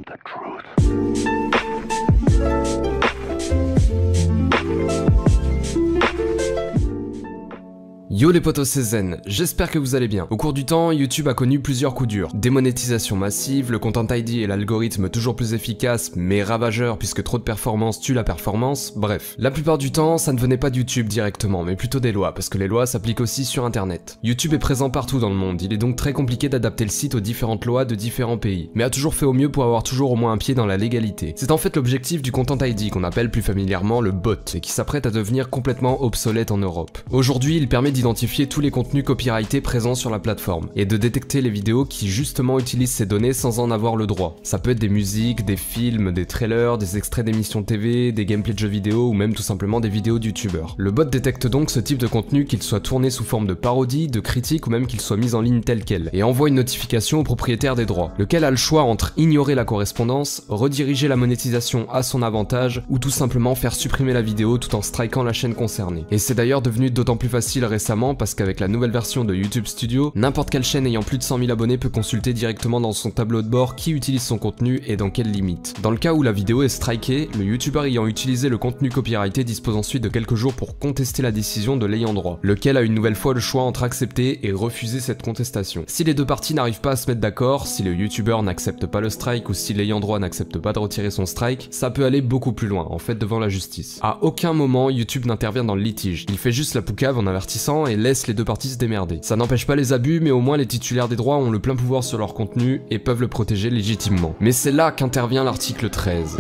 the truth. Yo les potos, c'est Zen, j'espère que vous allez bien. Au cours du temps, YouTube a connu plusieurs coups durs. Démonétisation massive, le Content ID et l'algorithme toujours plus efficace mais ravageur puisque trop de performance tue la performance, bref. La plupart du temps, ça ne venait pas de YouTube directement, mais plutôt des lois, parce que les lois s'appliquent aussi sur internet. YouTube est présent partout dans le monde, il est donc très compliqué d'adapter le site aux différentes lois de différents pays, mais a toujours fait au mieux pour avoir toujours au moins un pied dans la légalité. C'est en fait l'objectif du Content ID qu'on appelle plus familièrement le bot, et qui s'apprête à devenir complètement obsolète en Europe. Aujourd'hui, il permet d'identifier tous les contenus copyrightés présents sur la plateforme et de détecter les vidéos qui justement utilisent ces données sans en avoir le droit. Ça peut être des musiques, des films, des trailers, des extraits d'émissions TV, des gameplays de jeux vidéo ou même tout simplement des vidéos de youtubeurs. Le bot détecte donc ce type de contenu, qu'il soit tourné sous forme de parodie, de critique ou même qu'il soit mis en ligne tel quel, et envoie une notification au propriétaire des droits, lequel a le choix entre ignorer la correspondance, rediriger la monétisation à son avantage ou tout simplement faire supprimer la vidéo tout en strikant la chaîne concernée. Et c'est d'ailleurs devenu d'autant plus facile récemment parce qu'avec la nouvelle version de YouTube Studio, n'importe quelle chaîne ayant plus de 100 000 abonnés peut consulter directement dans son tableau de bord qui utilise son contenu et dans quelles limites. Dans le cas où la vidéo est strikée, le youtubeur ayant utilisé le contenu copyrighté dispose ensuite de quelques jours pour contester la décision de l'ayant droit, lequel a une nouvelle fois le choix entre accepter et refuser cette contestation. Si les deux parties n'arrivent pas à se mettre d'accord, si le youtubeur n'accepte pas le strike ou si l'ayant droit n'accepte pas de retirer son strike, ça peut aller beaucoup plus loin, en fait devant la justice. À aucun moment YouTube n'intervient dans le litige, il fait juste la poucave en avertissant et laisse les deux parties se démerder. Ça n'empêche pas les abus, mais au moins les titulaires des droits ont le plein pouvoir sur leur contenu et peuvent le protéger légitimement. Mais c'est là qu'intervient l'article 13.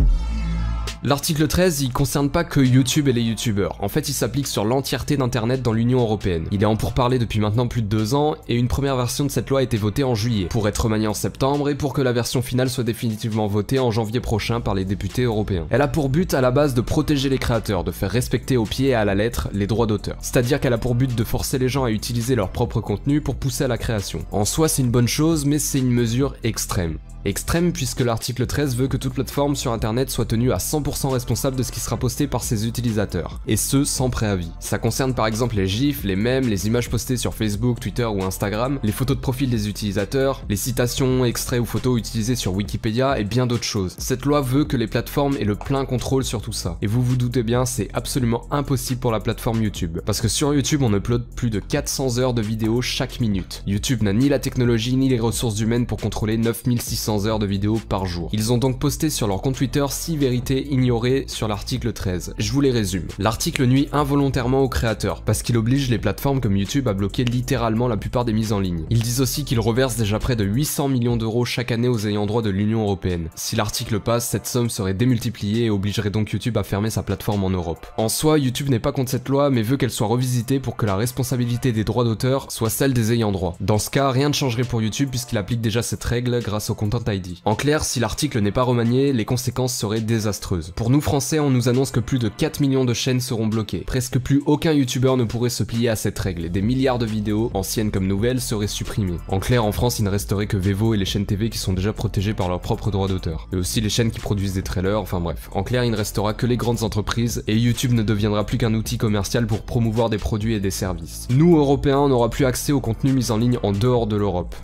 L'article 13, il concerne pas que YouTube et les youtubeurs, en fait il s'applique sur l'entièreté d'internet dans l'Union Européenne. Il est en pourparlers depuis maintenant plus de 2 ans, et une première version de cette loi a été votée en juillet, pour être remaniée en septembre et pour que la version finale soit définitivement votée en janvier prochain par les députés européens. Elle a pour but à la base de protéger les créateurs, de faire respecter au pied et à la lettre les droits d'auteur. C'est-à-dire qu'elle a pour but de forcer les gens à utiliser leur propre contenu pour pousser à la création. En soi c'est une bonne chose, mais c'est une mesure extrême. Extrême puisque l'article 13 veut que toute plateforme sur internet soit tenue à 100% responsable de ce qui sera posté par ses utilisateurs, et ce sans préavis. Ça concerne par exemple les gifs, les mèmes, les images postées sur Facebook, Twitter ou Instagram, les photos de profil des utilisateurs, les citations, extraits ou photos utilisées sur Wikipédia et bien d'autres choses. Cette loi veut que les plateformes aient le plein contrôle sur tout ça, et vous vous doutez bien, c'est absolument impossible pour la plateforme YouTube, parce que sur YouTube on upload plus de 400 heures de vidéos chaque minute. YouTube n'a ni la technologie ni les ressources humaines pour contrôler 9600 heures de vidéos par jour. Ils ont donc posté sur leur compte Twitter 6 vérités ignorées sur l'article 13. Je vous les résume. L'article nuit involontairement aux créateurs, parce qu'il oblige les plateformes comme YouTube à bloquer littéralement la plupart des mises en ligne. Ils disent aussi qu'ils reversent déjà près de 800 millions d'euros chaque année aux ayants droit de l'Union Européenne. Si l'article passe, cette somme serait démultipliée et obligerait donc YouTube à fermer sa plateforme en Europe. En soi, YouTube n'est pas contre cette loi, mais veut qu'elle soit revisitée pour que la responsabilité des droits d'auteur soit celle des ayants droit. Dans ce cas, rien ne changerait pour YouTube puisqu'il applique déjà cette règle grâce au Content ID. En clair, si l'article n'est pas remanié, les conséquences seraient désastreuses. Pour nous Français, on nous annonce que plus de 4 millions de chaînes seront bloquées. Presque plus aucun youtubeur ne pourrait se plier à cette règle et des milliards de vidéos, anciennes comme nouvelles, seraient supprimées. En clair, en France, il ne resterait que Vevo et les chaînes TV qui sont déjà protégées par leurs propres droits d'auteur. Et aussi les chaînes qui produisent des trailers, enfin bref. En clair, il ne restera que les grandes entreprises et YouTube ne deviendra plus qu'un outil commercial pour promouvoir des produits et des services. Nous, Européens, on n'aura plus accès au contenu mis en ligne en dehors de l'Europe.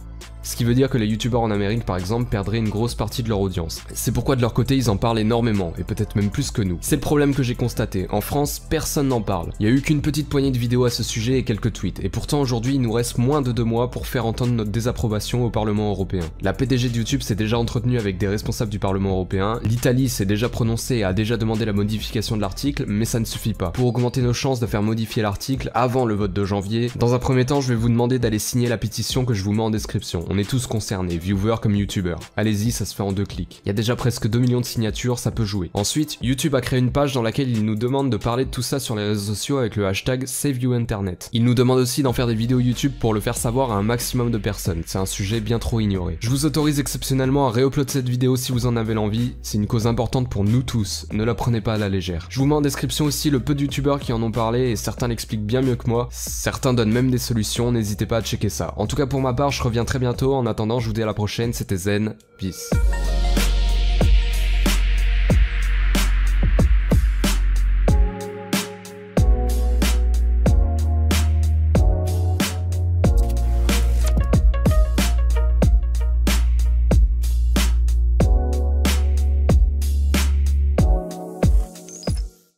Ce qui veut dire que les youtubeurs en Amérique par exemple perdraient une grosse partie de leur audience. C'est pourquoi de leur côté ils en parlent énormément, et peut-être même plus que nous. C'est le problème que j'ai constaté, en France personne n'en parle. Il y a eu qu'une petite poignée de vidéos à ce sujet et quelques tweets, et pourtant aujourd'hui il nous reste moins de 2 mois pour faire entendre notre désapprobation au Parlement européen. La PDG de YouTube s'est déjà entretenue avec des responsables du Parlement européen, l'Italie s'est déjà prononcée et a déjà demandé la modification de l'article, mais ça ne suffit pas. Pour augmenter nos chances de faire modifier l'article avant le vote de janvier, dans un premier temps je vais vous demander d'aller signer la pétition que je vous mets en description. On est tous concernés, viewers comme youtubeurs. Allez-y, ça se fait en 2 clics. Il y a déjà presque 2 millions de signatures, ça peut jouer. Ensuite, YouTube a créé une page dans laquelle il nous demande de parler de tout ça sur les réseaux sociaux avec le hashtag SaveYouInternet. Il nous demande aussi d'en faire des vidéos YouTube pour le faire savoir à un maximum de personnes. C'est un sujet bien trop ignoré. Je vous autorise exceptionnellement à réuploader cette vidéo si vous en avez l'envie. C'est une cause importante pour nous tous. Ne la prenez pas à la légère. Je vous mets en description aussi le peu de youtubeurs qui en ont parlé et certains l'expliquent bien mieux que moi. Certains donnent même des solutions, n'hésitez pas à checker ça. En tout cas pour ma part, je reviens très bientôt. En attendant, je vous dis à la prochaine, c'était Zen, peace.